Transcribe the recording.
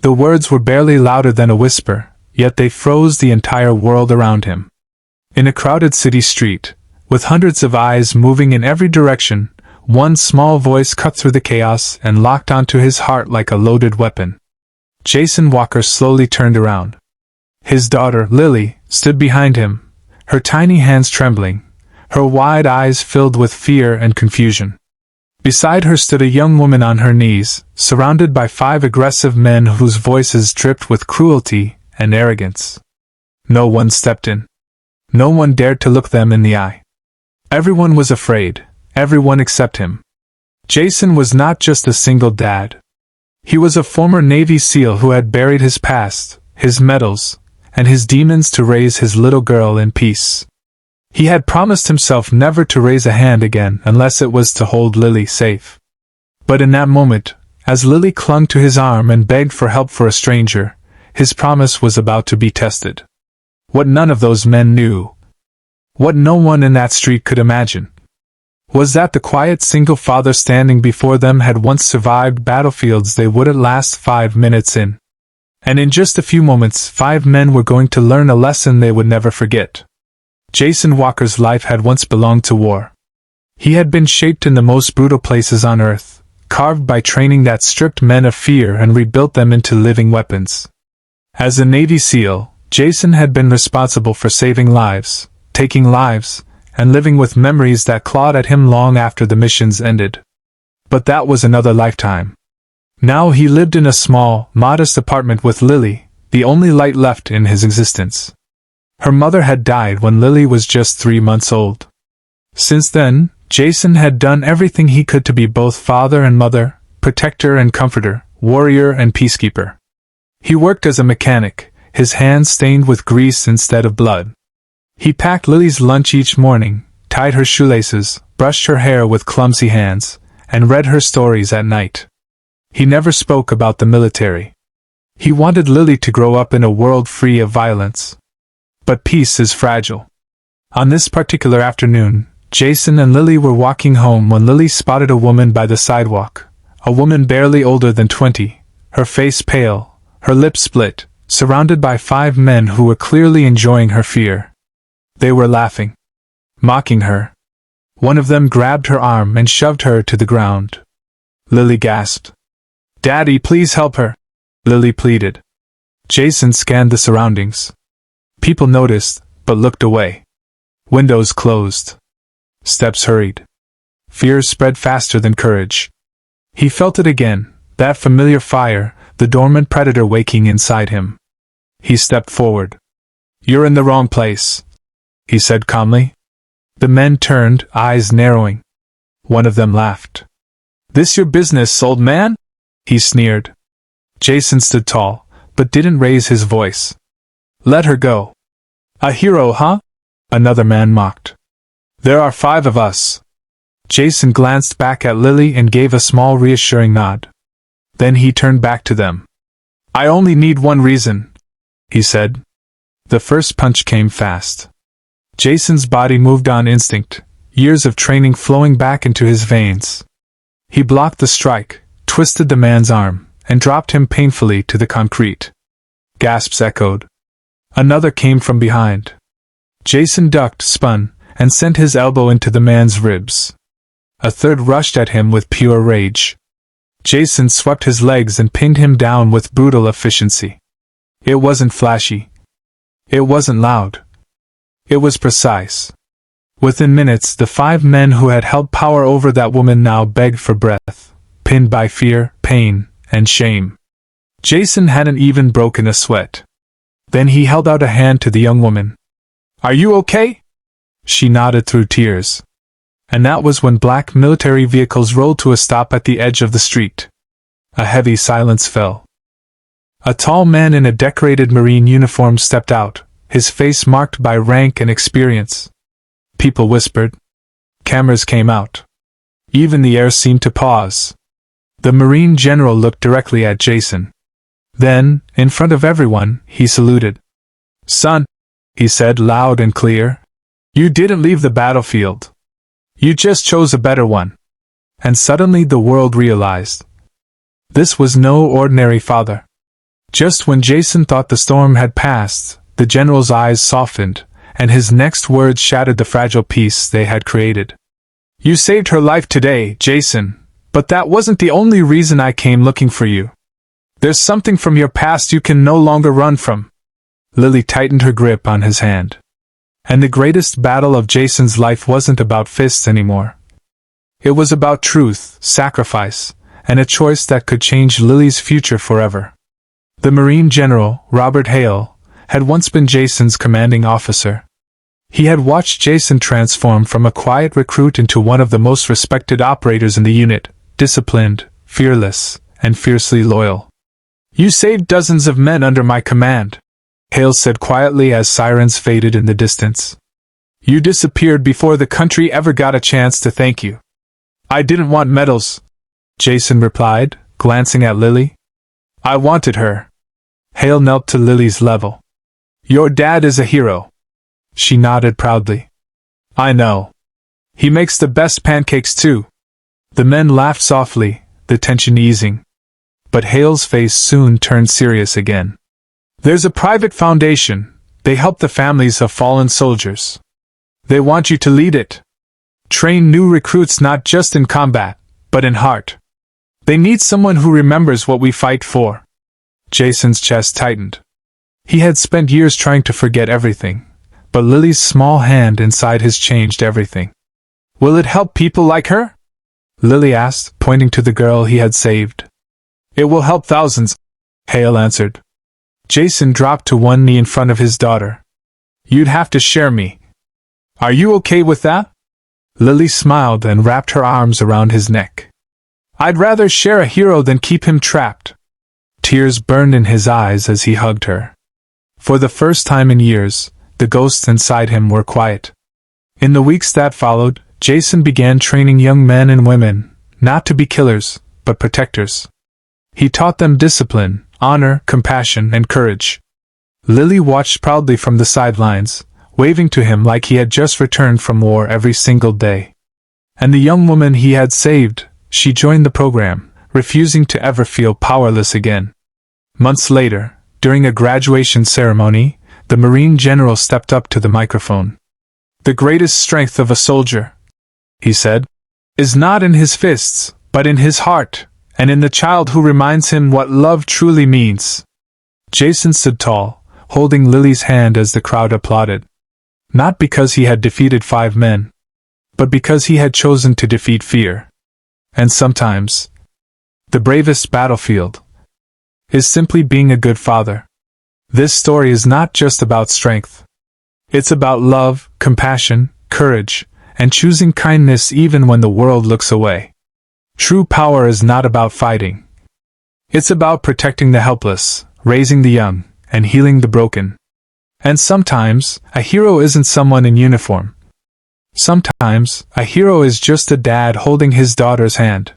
The words were barely louder than a whisper, yet they froze the entire world around him. In a crowded city street, with hundreds of eyes moving in every direction, one small voice cut through the chaos and locked onto his heart like a loaded weapon. Jason Walker slowly turned around. His daughter, Lily, stood behind him, her tiny hands trembling, her wide eyes filled with fear and confusion. Beside her stood a young woman on her knees, surrounded by 5 aggressive men whose voices dripped with cruelty and arrogance. No one stepped in. No one dared to look them in the eye. Everyone was afraid, everyone except him. Jason was not just a single dad. He was a former Navy SEAL who had buried his past, his medals, and his demons to raise his little girl in peace. He had promised himself never to raise a hand again unless it was to hold Lily safe. But in that moment, as Lily clung to his arm and begged for help for a stranger, his promise was about to be tested. What none of those men knew, what no one in that street could imagine, was that the quiet single father standing before them had once survived battlefields they wouldn't last 5 minutes in. And in just a few moments, 5 men were going to learn a lesson they would never forget. Jason Walker's life had once belonged to war. He had been shaped in the most brutal places on earth, carved by training that stripped men of fear and rebuilt them into living weapons. As a Navy SEAL, Jason had been responsible for saving lives, taking lives, and living with memories that clawed at him long after the missions ended. But that was another lifetime. Now he lived in a small, modest apartment with Lily, the only light left in his existence. Her mother had died when Lily was just 3 months old. Since then, Jason had done everything he could to be both father and mother, protector and comforter, warrior and peacekeeper. He worked as a mechanic, his hands stained with grease instead of blood. He packed Lily's lunch each morning, tied her shoelaces, brushed her hair with clumsy hands, and read her stories at night. He never spoke about the military. He wanted Lily to grow up in a world free of violence. But peace is fragile. On this particular afternoon, Jason and Lily were walking home when Lily spotted a woman by the sidewalk, a woman barely older than 20, her face pale, her lips split, surrounded by 5 men who were clearly enjoying her fear. They were laughing, mocking her. One of them grabbed her arm and shoved her to the ground. Lily gasped. "Daddy, please help her," Lily pleaded. Jason scanned the surroundings. People noticed, but looked away. Windows closed. Steps hurried. Fear spread faster than courage. He felt it again, that familiar fire, the dormant predator waking inside him. He stepped forward. "You're in the wrong place," he said calmly. The men turned, eyes narrowing. One of them laughed. "This your business, old man?" he sneered. Jason stood tall, but didn't raise his voice. "Let her go." "A hero, huh?" another man mocked. "There are 5 of us." Jason glanced back at Lily and gave a small reassuring nod. Then he turned back to them. "I only need one reason," he said. The first punch came fast. Jason's body moved on instinct, years of training flowing back into his veins. He blocked the strike, twisted the man's arm, and dropped him painfully to the concrete. Gasps echoed. Another came from behind. Jason ducked, spun, and sent his elbow into the man's ribs. A third rushed at him with pure rage. Jason swept his legs and pinned him down with brutal efficiency. It wasn't flashy. It wasn't loud. It was precise. Within minutes, the 5 men who had held power over that woman now begged for breath, pinned by fear, pain, and shame. Jason hadn't even broken a sweat. Then he held out a hand to the young woman. "Are you okay?" She nodded through tears. And that was when black military vehicles rolled to a stop at the edge of the street. A heavy silence fell. A tall man in a decorated Marine uniform stepped out, his face marked by rank and experience. People whispered. Cameras came out. Even the air seemed to pause. The Marine general looked directly at Jason. Then, in front of everyone, he saluted. "Son," he said loud and clear, "you didn't leave the battlefield. You just chose a better one." And suddenly the world realized. This was no ordinary father. Just when Jason thought the storm had passed, the general's eyes softened, and his next words shattered the fragile peace they had created. You saved her life today, Jason, but that wasn't the only reason I came looking for you. There's something from your past you can no longer run from. Lily tightened her grip on his hand. And the greatest battle of Jason's life wasn't about fists anymore. It was about truth, sacrifice, and a choice that could change Lily's future forever. The Marine General, Robert Hale, had once been Jason's commanding officer. He had watched Jason transform from a quiet recruit into one of the most respected operators in the unit, disciplined, fearless, and fiercely loyal. You saved dozens of men under my command, Hale said quietly as sirens faded in the distance. You disappeared before the country ever got a chance to thank you. I didn't want medals, Jason replied, glancing at Lily. I wanted her. Hale knelt to Lily's level. Your dad is a hero. She nodded proudly. I know. He makes the best pancakes too. The men laughed softly, the tension easing. But Hale's face soon turned serious again. There's a private foundation. They help the families of fallen soldiers. They want you to lead it. Train new recruits not just in combat, but in heart. They need someone who remembers what we fight for. Jason's chest tightened. He had spent years trying to forget everything, but Lily's small hand inside his changed everything. Will it help people like her? Lily asked, pointing to the girl he had saved. It will help thousands, Hale answered. Jason dropped to one knee in front of his daughter. You'd have to share me. Are you okay with that? Lily smiled and wrapped her arms around his neck. I'd rather share a hero than keep him trapped. Tears burned in his eyes as he hugged her. For the first time in years, the ghosts inside him were quiet. In the weeks that followed, Jason began training young men and women, not to be killers, but protectors. He taught them discipline, honor, compassion, and courage. Lily watched proudly from the sidelines, waving to him like he had just returned from war every single day. And the young woman he had saved, she joined the program, refusing to ever feel powerless again. Months later, during a graduation ceremony, the Marine General stepped up to the microphone. The greatest strength of a soldier, he said, is not in his fists, but in his heart, and in the child who reminds him what love truly means. Jason stood tall, holding Lily's hand as the crowd applauded. Not because he had defeated 5 men, but because he had chosen to defeat fear. And sometimes, the bravest battlefield is simply being a good father. This story is not just about strength. It's about love, compassion, courage, and choosing kindness even when the world looks away. True power is not about fighting. It's about protecting the helpless, raising the young, and healing the broken. And sometimes, a hero isn't someone in uniform. Sometimes, a hero is just a dad holding his daughter's hand.